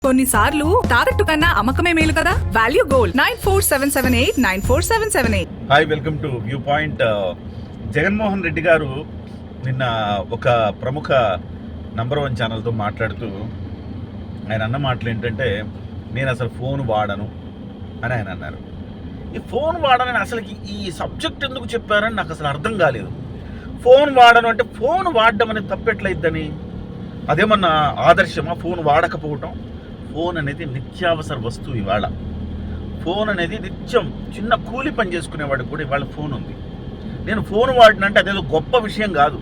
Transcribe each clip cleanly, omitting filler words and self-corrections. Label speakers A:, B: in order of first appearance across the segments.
A: కొన్నిసార్లు తాకట్టు కన్నా అమ్మకమే మేలు కదా. Value gold 9478947778.
B: Hi, welcome to view point. Jaganmohan Reddy గారు నిన్న ఒక ప్రముఖ నంబర్ 1 ఛానల్తో మాట్లాడుతూ ఆయన అన్న మాటలు ఏంటంటే, నేను అసలు ఫోన్ వాడను అని ఆయన అన్నారు. ఈ ఫోన్ వాడనని అసలుకి ఈ సబ్జెక్ట్ ఎందుకు చెప్పారని నాకు అసలు అర్థం కాలేదు. ఫోన్ వాడను అంటే ఫోన్ వాడడం అనేది తప్పెట్లయిద్దని, అదేమన్నా ఆదర్శమా? ఫోన్ వాడకపోవటం. ఫోన్ అనేది నిత్యావసర వస్తువు. ఇవాళ ఫోన్ అనేది నిత్యం చిన్న కూలి పని చేసుకునేవాడికి కూడా ఇవాళ ఫోన్ ఉంది. నేను ఫోన్ వాడినంటే అదేదో గొప్ప విషయం కాదు.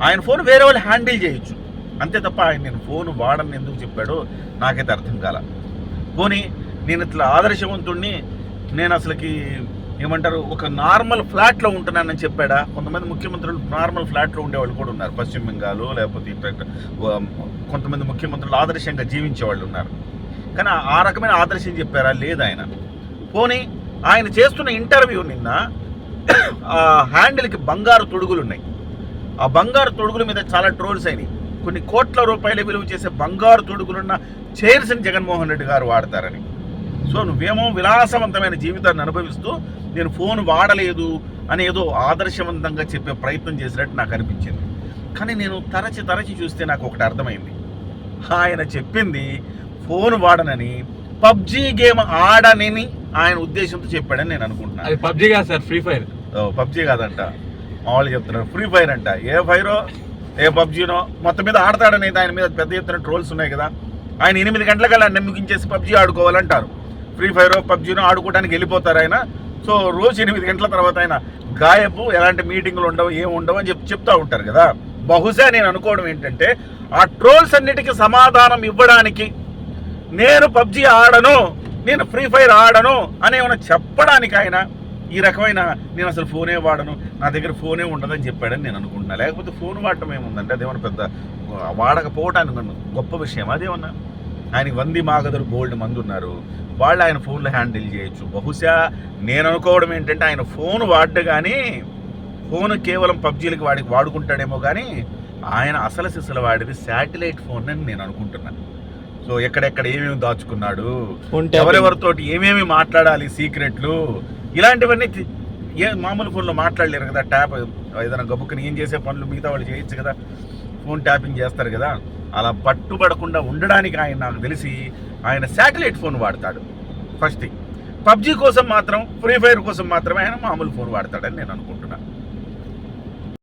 B: ఆయన ఫోన్ వేరే వాళ్ళు హ్యాండిల్ చేయొచ్చు అంతే తప్ప ఆయన నేను ఫోన్ వాడని ఎందుకు చెప్పాడో నాకైతే అర్థం కాల. పోనీ నేను ఇట్లా ఆదర్శవంతుడిని, నేను అసలుకి ఏమంటారు ఒక నార్మల్ ఫ్లాట్లో ఉంటున్నానని చెప్పాడా? కొంతమంది ముఖ్యమంత్రులు నార్మల్ ఫ్లాట్లో ఉండేవాళ్ళు కూడా ఉన్నారు. పశ్చిమ బెంగాల్ లేకపోతే కొంతమంది ముఖ్యమంత్రులు ఆదర్శంగా జీవించే వాళ్ళు ఉన్నారు. కానీ ఆ రకమైన ఆదర్శం చెప్పారా? లేదు ఆయన. పోనీ ఆయన చేస్తున్న ఇంటర్వ్యూ నిన్న ఆ హ్యాండిల్కి బంగారు తొడుగులు ఉన్నాయి. ఆ బంగారు తొడుగుల మీద చాలా ట్రోల్స్ అయినాయి. కొన్ని కోట్ల రూపాయల విలువ చేసే బంగారు తొడుగులున్న చైర్స్ని జగన్మోహన్ రెడ్డి గారు వాడతారని. సో నువ్వేమో విలాసవంతమైన జీవితాన్ని అనుభవిస్తూ నేను ఫోన్ వాడలేదు అని ఏదో ఆదర్శవంతంగా చెప్పే ప్రయత్నం చేసినట్టు నాకు అనిపించింది. కానీ నేను తరచి చూస్తే నాకు ఒకటి అర్థమైంది. ఆయన చెప్పింది ఫోన్ వాడనని, పబ్జీ గేమ్ ఆడనని ఆయన ఉద్దేశంతో చెప్పాడని నేను అనుకుంటున్నాను.
C: అది పబ్జీ కాదు సార్, ఫ్రీ ఫైర్.
B: పబ్జీ కాదంట, మామూలు చెప్తున్నారు. ఫ్రీ ఫైర్ అంట. ఏ ఫైరో ఏ పబ్జీనో మొత్తం మీద ఆడతాడనేది ఆయన మీద పెద్ద ఎత్తున ట్రోల్స్ ఉన్నాయి కదా. ఆయన 8 గంటలకల్లా నమ్మికించేసి పబ్జీ ఆడుకోవాలంటారు. ఫ్రీ ఫైరో పబ్జీనో ఆడుకోవడానికి వెళ్ళిపోతారు ఆయన. సో రోజు 8 గంటల తర్వాత ఆయన గాయపు, ఎలాంటి మీటింగ్లు ఉండవు, ఏమి ఉండవు అని చెప్తూ ఉంటారు కదా. బహుశా నేను అనుకోవడం ఏంటంటే, ఆ ట్రోల్స్ అన్నిటికీ సమాధానం ఇవ్వడానికి నేను పబ్జీ ఆడను, నేను ఫ్రీ ఫైర్ ఆడను అని ఏమైనా చెప్పడానికి ఆయన ఈ రకమైన నేను అసలు ఫోనే వాడను, నా దగ్గర ఫోనే ఉండదని చెప్పాడని నేను అనుకుంటున్నా. లేకపోతే ఫోన్ వాడటం ఏముందంటే అదేమన్నా పెద్ద వాడకపోవటానికి గొప్ప విషయం. అదేమన్నా ఆయనకి 100 మాగదులు గోల్డ్ మంది ఉన్నారు, వాళ్ళు ఆయన ఫోన్లో హ్యాండిల్ చేయొచ్చు. బహుశా నేను అనుకోవడం ఏంటంటే ఆయన ఫోన్ వాడ్డు కానీ ఫోన్ కేవలం పబ్జీలకి వాడుకుంటాడేమో, కానీ ఆయన అసలు సిసలు వాడేది శాటిలైట్ ఫోన్ అని నేను అనుకుంటున్నాను. సో ఎక్కడెక్కడ ఏమేమి దాచుకున్నాడు, ఎవరెవరితోటి ఏమేమి మాట్లాడాలి, సీక్రెట్లు, ఇలాంటివన్నీ మామూలు ఫోన్లో మాట్లాడలేరు కదా. ట్యాప్ ఏదైనా గబుక్కుని ఏం చేసే పనులు మిగతా వాళ్ళు చేయొచ్చు కదా, ఫోన్ ట్యాపింగ్ చేస్తారు కదా. అలా పట్టుబడకుండా ఉండడానికి ఆయన నాకు తెలిసి ఆయన శాటిలైట్ ఫోన్ వాడతాడు. First thing. పబ్జీ కోసం మాత్రం, ఫ్రీ ఫైర్ కోసం మాత్రమే ఆయన మామూలు ఫోన్ వాడతాడని నేను అనుకుంటున్నాను.